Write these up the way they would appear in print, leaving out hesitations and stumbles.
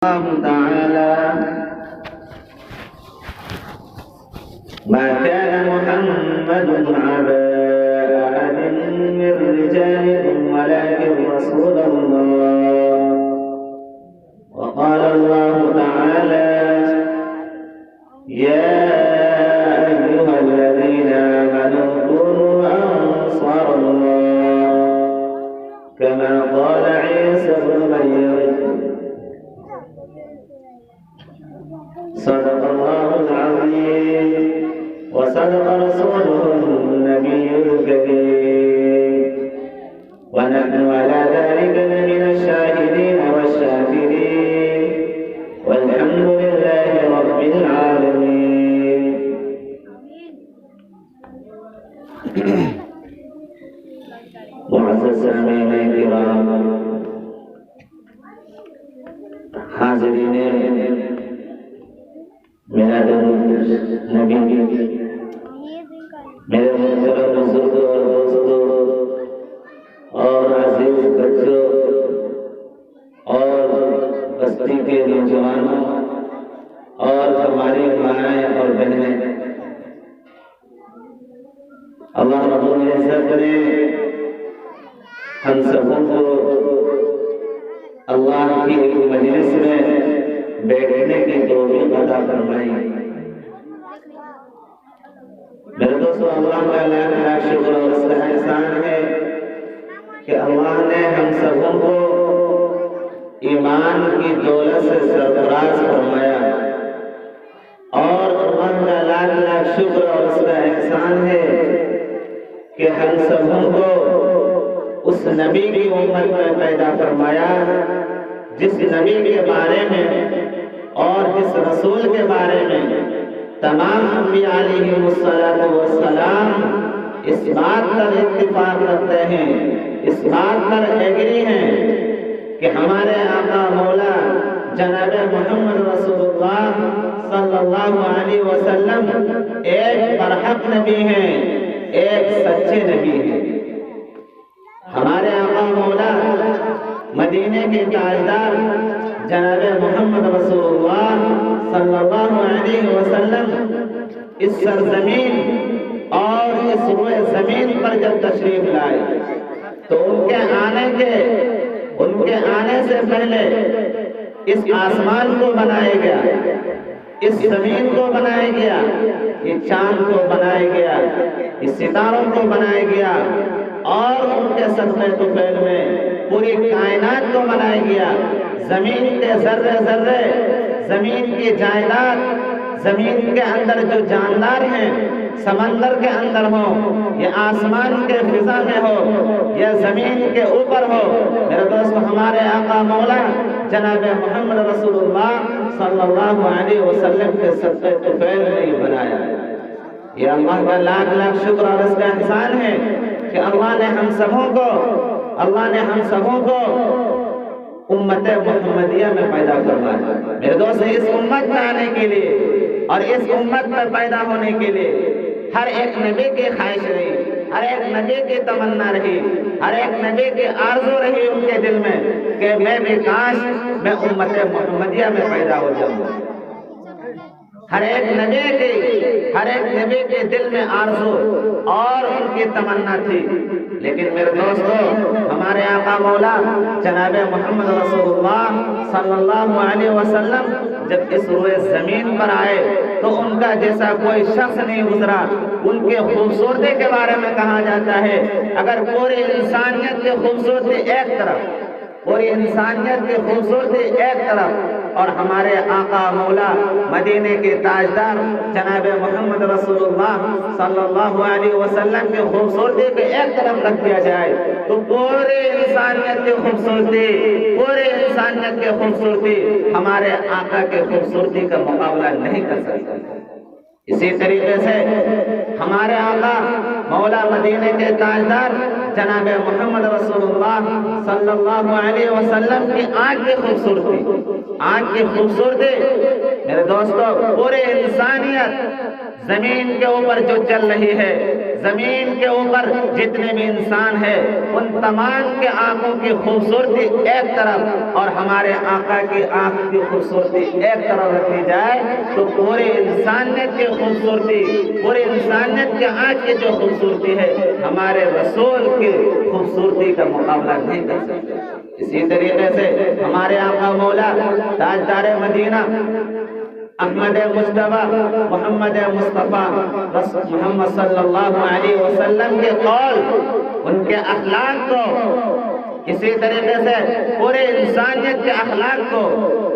الله تعالى: ما كان محمد عبا أحد من رجالكم ولكن رسول الله. وقال الله تعالى: يا أيها الذين آمنوا كونوا أنصار الله كما قال عيسى ابن مريم. صدق الله العظيم وصدق رسوله النبي الكريم، ونحن على ذلك لمن الشاهدين والشاكرين، والحمد لله رب العالمين. معزز سامعین کرام، حاضرین میلاد النبی، میرے محترم بزرگوں اور دوستوں اور عزیز بچوں اور بستی کے نوجوانوں اور ہماری مائیں اور بہنیں، اللہ رب العزت نے ہم سبوں کو اللہ کی ایک مجلس میں بیٹھنے کی توفیق عطا فرمائی۔ میرے دوستو، اللہ کا لاکھ شکر اور اس کا احسان ہے کہ اللہ نے ہم سبوں کو ایمان کی دولت سے سرفراز فرمایا، اور اللہ کا لاکھ شکر اور اس کا احسان ہے کہ ہم سبوں کو اس نبی کی امت میں پیدا فرمایا جس نبی کے بارے میں اور جس رسول کے بارے میں تمام انبیاء علیہ السلام اس بات پر اتفاق رکھتے ہیں، اس بات پر ایگری ہیں کہ ہمارے آقا مولا جناب محمد رسول اللہ صلی اللہ علیہ وسلم ایک برحق نبی ہیں، ایک سچے نبی ہیں۔ ہمارے آقا مولا مدینے کے تاجدار جناب محمد رسول اللہ صلی اللہ علیہ وسلم اس سرزمین اور اس روئے زمین پر جب تشریف لائے تو ان کے آنے سے پہلے اس آسمان کو بنایا گیا، اس زمین کو بنایا گیا، اس چاند کو بنایا گیا، اس ستاروں کو بنایا گیا، اور ان کے صدقے طفیل میں پوری کائنات کو بنایا گیا۔ زمین کے ذرے ذرے، زمین کی جائیداد، زمین کے اندر جو جاندار ہیں، سمندر کے اندر ہو یا آسمان کے فضا میں ہو یا زمین کے اوپر ہو، میرے دوست ہمارے آقا مولا جناب محمد رسول اللہ صلی اللہ علیہ وسلم کے صدقے طفیل نے ہی بنایا۔ یہ اللہ کا لاکھ شکر اور اس کا احسان ہے کہ اللہ نے ہم سبوں کو امت محمدیہ میں پیدا فرمایا۔ میرے دوست، اس امت میں آنے کے لیے اور اس امت میں پیدا ہونے کے لیے ہر ایک نبی کی خواہش رہی، ہر ایک نبی کی تمنا رہی، ہر ایک نبی کی آرزو رہی ان کے دل میں کہ میں بھی کاش میں امت محمدیہ میں پیدا ہو جاؤں۔ ہر ایک نبی کے دل میں آرزو اور ان کی تمنا تھی، لیکن میرے دوستو ہمارے آقا مولا جناب محمد رسول اللہ صلی اللہ علیہ وسلم جب اس روئے زمین پر آئے تو ان کا جیسا کوئی شخص نہیں گزرا۔ ان کے خوبصورتی کے بارے میں کہا جاتا ہے اگر پوری انسانیت کی خوبصورتی ایک طرف، پوری انسانیت کی خوبصورتی ایک طرف، اور ہمارے آقا مولا مدینے کے تاجدار جناب محمد رسول اللہ صلی اللہ علیہ وسلم کی خوبصورتی کو ایک طرف رکھ دیا جائے تو پوری انسانیت کی خوبصورتی ہمارے آقا کی خوبصورتی کا مقابلہ نہیں کر سکتا۔ اسی طریقے سے ہمارے آقا مولا مدینے کے تاجدار جناب محمد رسول اللہ صلی اللہ علیہ وسلم کی آنکھ کی خوبصورتی، آنکھ کی خوبصورتی میرے دوستو پورے انسانیت زمین کے اوپر جو چل رہی ہے، زمین کے اوپر جتنے بھی انسان ہیں ان تمام کے آنکھوں کی خوبصورتی ایک طرف اور ہمارے آقا کی آنکھ کی خوبصورتی ایک طرف رکھی جائے تو پورے انسانیت کی خوبصورتی، پورے انسانیت کے آنکھ کی جو خوبصورتی ہے ہمارے رسول کی خوبصورتی کا مقابلہ نہیں کر سکتے۔ اسی طریقے سے ہمارے آقا مولا تاجدار مدینہ احمد مجتبیٰ محمد مصطفیٰ محمد صلی اللہ علیہ وسلم کے قول، ان کے اخلاق کو، اسی طریقے سے پورے انسانیت کے اخلاق کو،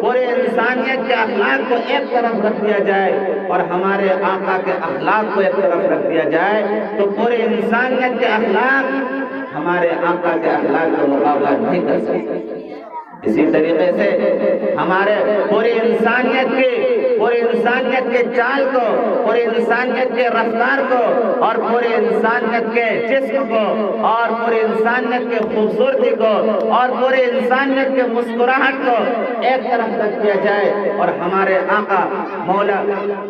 پورے انسانیت کے اخلاق کو ایک طرف رکھ دیا جائے اور ہمارے آقا کے اخلاق کو ایک طرف رکھ دیا جائے تو پورے انسانیت کے اخلاق ہمارے آقا کے اخلاق کا مقابلہ نہیں کر سکتے۔ اسی طریقے سے ہمارے پوری انسانیت کے چال کو، پوری انسانیت کے رفتار کو اور پوری انسانیت کے جسم کو اور پوری انسانیت کے خوبصورتی کو اور پوری انسانیت کے مسکراہٹ کو ایک طرف رکھ دیا جائے اور ہمارے آقا مولا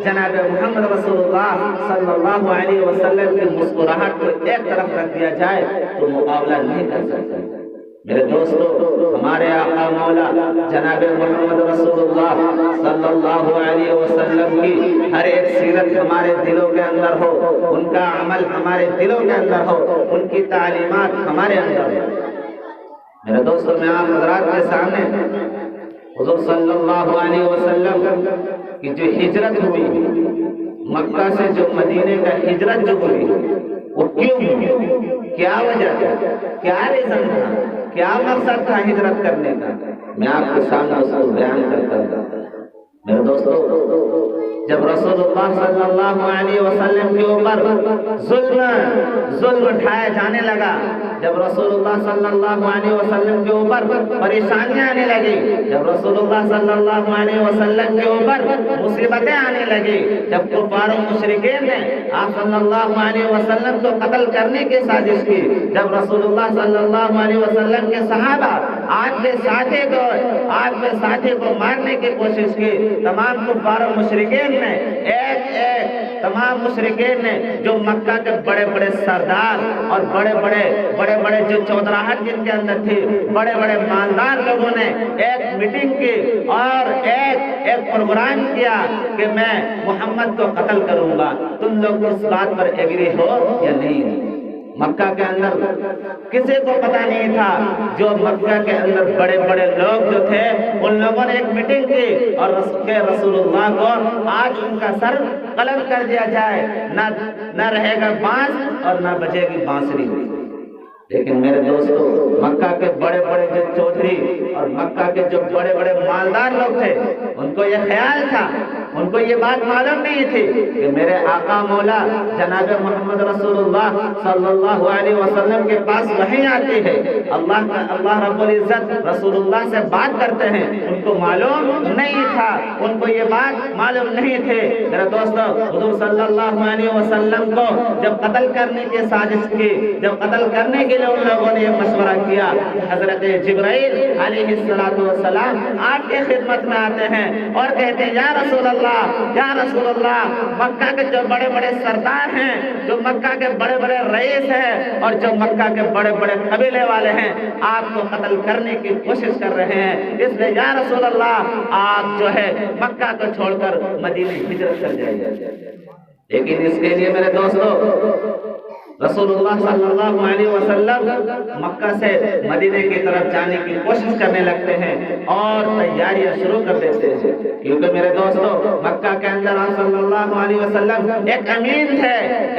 جناب محمد رسول اللہ صلی اللہ علیہ وسلم کی مسکراہٹ کو ایک طرف رکھ دیا جائے تو مقابلہ نہیں کر سکتے۔ میرے دوستو ہمارے آقا مولا جناب محمد رسول اللہ صلی اللہ علیہ وسلم کی ہر ایک سیرت ہمارے دلوں کے اندر ہو، ان کا عمل ہمارے دلوں کے اندر ہو، ان کی تعلیمات ہمارے اندر ہو۔ میرے دوستو میں آپ حضرات کے سامنے حضور صلی اللہ علیہ وسلم کی جو ہجرت ہوئی، مکہ سے جو مدینے کا ہجرت جو ہوئی وہ کیوں ہوئی، کیا وجہ تھا، کیا ریزن تھا، کیا مقصد تھا ہجرت کرنے کا، میں آپ کے سامنے اس کو بیان کرتا ہوں۔ میرے دوستو جب رسول اللہ صلی اللہ علیہ وسلم کے اوپر ظلم اٹھایا جانے لگا، جب رسول اللہ صلی اللہ علیہ وسلم کے اوپر پریشانیاں آنے لگی، جب رسول اللہ صلی اللہ علیہ وسلم کے اوپر مصیبتیں آنے لگی، جب کفار و مشرکین نے آپ صلی اللہ علیہ وسلم کو قتل کرنے کی سازش کی، جب رسول اللہ صلی اللہ علیہ وسلم کے صحابہ آپ کے ساتھی کو مارنے کی کوشش کی، تمام کفار و مشرکین نے تمام مشرکین نے جو مکہ کے بڑے بڑے سردار اور بڑے بڑے جو چودراہٹ جن کے اندر تھی، بڑے بڑے مالدار لوگوں نے ایک میٹنگ کی اور ایک پروگرام کیا کہ میں محمد کو قتل کروں گا، تم لوگ اس بات پر ایگری ہو یا نہیں۔ مکہ کے اندر کسی کو پتہ نہیں تھا، جو مکہ کے اندر بڑے بڑے لوگ جو تھے ان لوگوں نے ایک میٹنگ کی اور رسول اللہ کو آج ان کا سر قلم کر دیا جائے، نہ رہے گا بانس اور نہ بجے گی بانسری۔ لیکن میرے دوستو مکہ کے بڑے بڑے جو چودھری اور مکہ کے جو بڑے بڑے مالدار لوگ تھے ان کو یہ خیال تھا، ان کو یہ بات معلوم نہیں تھی کہ میرے آقا مولا جناب محمد رسول اللہ صلی اللہ علیہ وسلم کے پاس وحی آتی ہے، اللہ رب العزت رسول اللہ سے بات کرتے ہیں، ان کو معلوم نہیں تھا، ان کو یہ بات معلوم نہیں تھے۔ میرے دوستو حضور صلی اللہ علیہ وسلم کو جب قتل کرنے کی سازش کی، جب قتل کرنے کے لیے ان لوگوں نے یہ مشورہ کیا، حضرت جبرائیل علیہ السلام آپ کے خدمت میں آتے ہیں اور کہتے ہیں یا رسول اللہ مکہ کے جو بڑے بڑے سردار ہیں، جو مکہ کے بڑے بڑے رئیس ہیں اور جو مکہ کے بڑے بڑے قبیلے والے ہیں آپ کو قتل کرنے کی کوشش کر رہے ہیں، اس لیے یا رسول اللہ آپ جو ہے مکہ کو چھوڑ کر مدینے ہجرت کر جائیے۔ لیکن اس کے لیے میرے دوستو رسول اللہ صلی اللہ علیہ وسلم مکہ سے مدینے کی طرف جانے کی کوشش کرنے لگتے ہیں اور تیاریاں شروع کر دیتے ہیں، کیونکہ میرے دوستو مکہ کے اندر آپ صلی اللہ علیہ وسلم ایک امین تھے،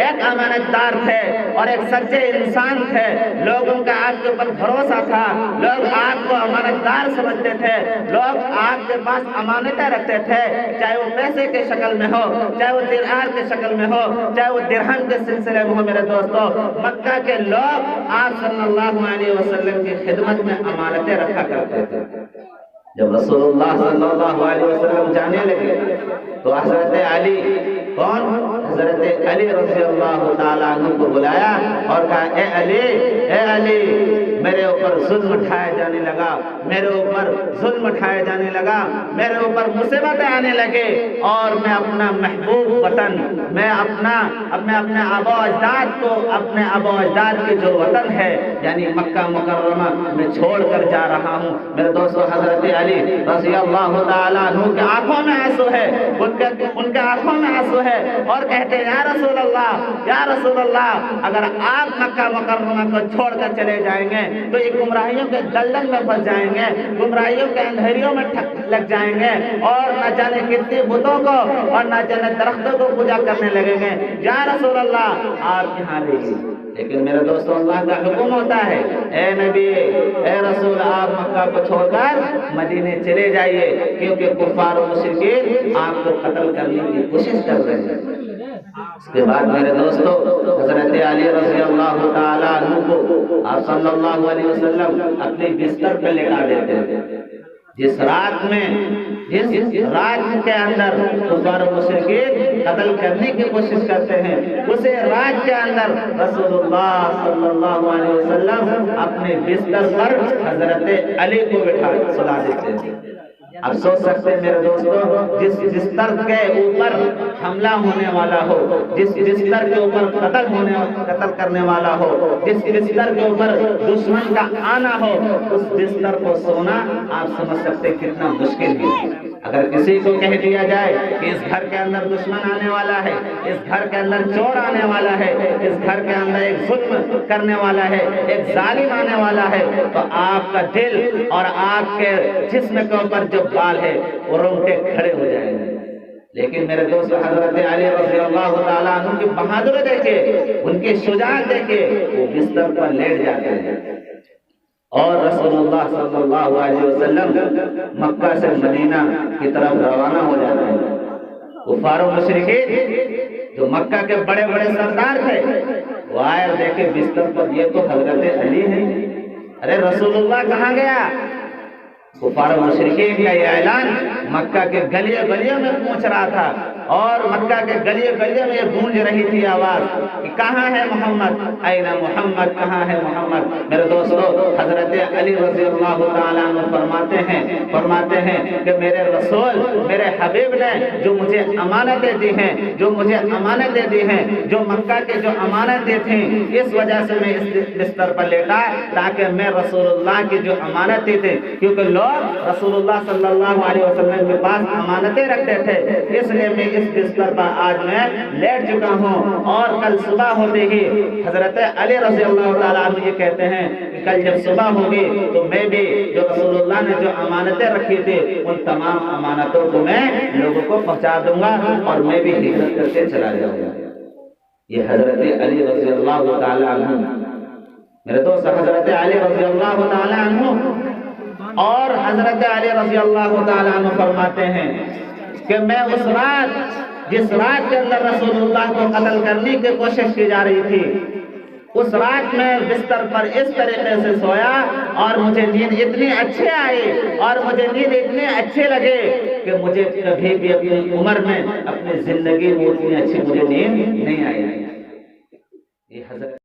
ایک امانت دار تھے اور ایک سچے انسان تھے، لوگوں کا آپ کے اوپر بھروسہ تھا، لوگ آپ کو امانت دار سمجھتے تھے، لوگ آپ کے پاس امانتیں رکھتے تھے، چاہے وہ پیسے کے شکل میں ہو، چاہے وہ دینار کے شکل میں ہو، چاہے وہ درہم کے سلسلے میں ہو۔ میرے دوستو مکہ کے لوگ آپ صلی اللہ علیہ وسلم کی خدمت میں امانتیں رکھا کرتے تھے۔ جب رسول اللہ صلی اللہ علیہ وسلم جانے لگے تو حضرت علی کون؟ حضرت علی رضی اللہ تعالیٰ عنہ کو بلایا اور کہا اے علی میرے اوپر ظلم اٹھایا جانے لگا، میرے اوپر ظلم اٹھایا جانے لگا، میرے اوپر مصیبتیں آنے لگے، اور میں اپنا محبوب وطن، میں اپنے آبا و اجداد کو، اپنے آبا و اجداد کے جو وطن ہے یعنی مکہ مکرمہ میں چھوڑ کر جا رہا ہوں۔ میرے دوستو حضرت علی رضی اللہ تعالیٰ عنہ کے آنکھوں میں آنسو ہے، ان کے آنکھوں میں آنسو ہے، اور کہتے ہیں یا رسول اللہ اگر آپ مکہ مکرمہ کو چھوڑ کر چلے جائیں گے تو یہ گمراہیوں کے دلدل میں پھنس جائیں گے، گمراہیوں کے اندھیریوں میں لگ جائیں گے، اور نہ جانے کتنی بتوں کو اور نہ جانے درختوں کو پوجا کرنے لگیں گے۔ یا رسول اللہ آپ یہاں رہیے۔ لیکن میرے دوستو اللہ کا حکم ہوتا ہے اے نبی اے رسول آپ مکہ کو چھوڑ کر مدینے چلے جائیے، کیونکہ کفار و مشرکین آپ کو قتل کرنے کی کوشش کر رہے ہیں۔ اس کے بعد میرے دوستو حضرت علی رضی اللہ تعالیٰ عنہ کو آپ صلی اللہ علیہ وسلم اپنے بستر پہ لٹا دیتے ہیں۔ جس رات کے اندر کفار و مشرکین قتل کرنے کی کوشش کرتے ہیں، اسے رات کے اندر رسول اللہ صلی اللہ علیہ وسلم اپنے بستر پر حضرت علی کو بٹھا سلا دیتے ہیں۔ اب سوچ سکتے ہیں میرے دوستو جس بستر کے اوپر حملہ ہونے والا ہو، جس بستر کے اوپر قتل کرنے والا ہو، جس بستر کے اوپر دشمن کا آنا ہو، اس بستر کو سونا آپ سمجھ سکتے کتنا مشکل ہے۔ اگر کسی کو کہہ دیا جائے کہ اس گھر کے اندر دشمن آنے والا ہے، اس گھر کے اندر چور آنے والا ہے، اس گھر کے اندر ایک ظلم کرنے والا ہے، ایک ظالم آنے والا ہے، تو آپ کا دل اور آپ کے جسم کے اوپر جو بال ہے وہ رونگ کے کھڑے ہو جائیں گے۔ لیکن میرے دوست حضرت علی رضی اللہ تعالیٰ عنہ کی بہادری دیکھے، ان کی شجاعت دیکھے، وہ بستر پر لیٹ جاتے ہیں اور رسول اللہ صلی اللہ علیہ وسلم مکہ سے مدینہ کی طرف روانہ ہو جاتے ہیں۔ کفار و مشرکین جو مکہ کے بڑے بڑے سردار تھے وہ آئے اور دیکھے بستر پر یہ تو حضرت علی ہے، ارے رسول اللہ کہاں گیا؟ کفار و مشرکین کا یہ اعلان مکہ کے گلیوں گلیوں میں پہنچ رہا تھا، اور مکہ کے گلیوں گلیوں میں گونج رہی تھی آواز کہ کہاں ہے محمد، این محمد، کہاں ہے محمد۔ میرے دوستو حضرت علی رضی اللہ تعالیٰ عنہ فرماتے ہیں کہ میرے رسول میرے حبیب نے جو مجھے امانتیں دی ہیں، جو مکہ کے جو امانتیں تھیں، اس وجہ سے میں اس بستر پر لیٹا تاکہ میں رسول اللہ کی جو امانتیں تھیں، کیونکہ لوگ رسول اللہ صلی اللہ علیہ وسلم کے پاس امانتیں رکھتے تھے، اس لیے میں اس بستر پر آج میں لیٹ چکا ہوں، اور کل صبح ہوتے ہی حضرت علی رضی اللہ تعالیٰ عنہ یہ کہتے ہیں کہ کل جب صبح ہوگی تو میں بھی جو رسول اللہ نے جو امانتیں رکھی تھی ان تمام امانتوں کو میں لوگوں کو پہنچا دوں گا، اور میں بھی ہجرت کر کے چلا جاؤں گا۔ یہ حضرت علی رضی اللہ تعالیٰ عنہ، میرے دوست حضرت علی رضی اللہ تعالیٰ عنہ اور حضرت علی رضی اللہ تعالیٰ عنہ فرماتے ہیں کہ میں اس رات جس رات کے اندر رسول اللہ کو قتل کرنے کی کوشش کی جا رہی تھی، اس رات میں بستر پر اس طریقے سے سویا اور مجھے نیند اتنی اچھی آئی اور مجھے نیند اتنے اچھے لگے کہ مجھے کبھی بھی اپنی عمر میں اپنی زندگی میں اتنی اچھی مجھے نیند نہیں آئی۔ یہ حضرت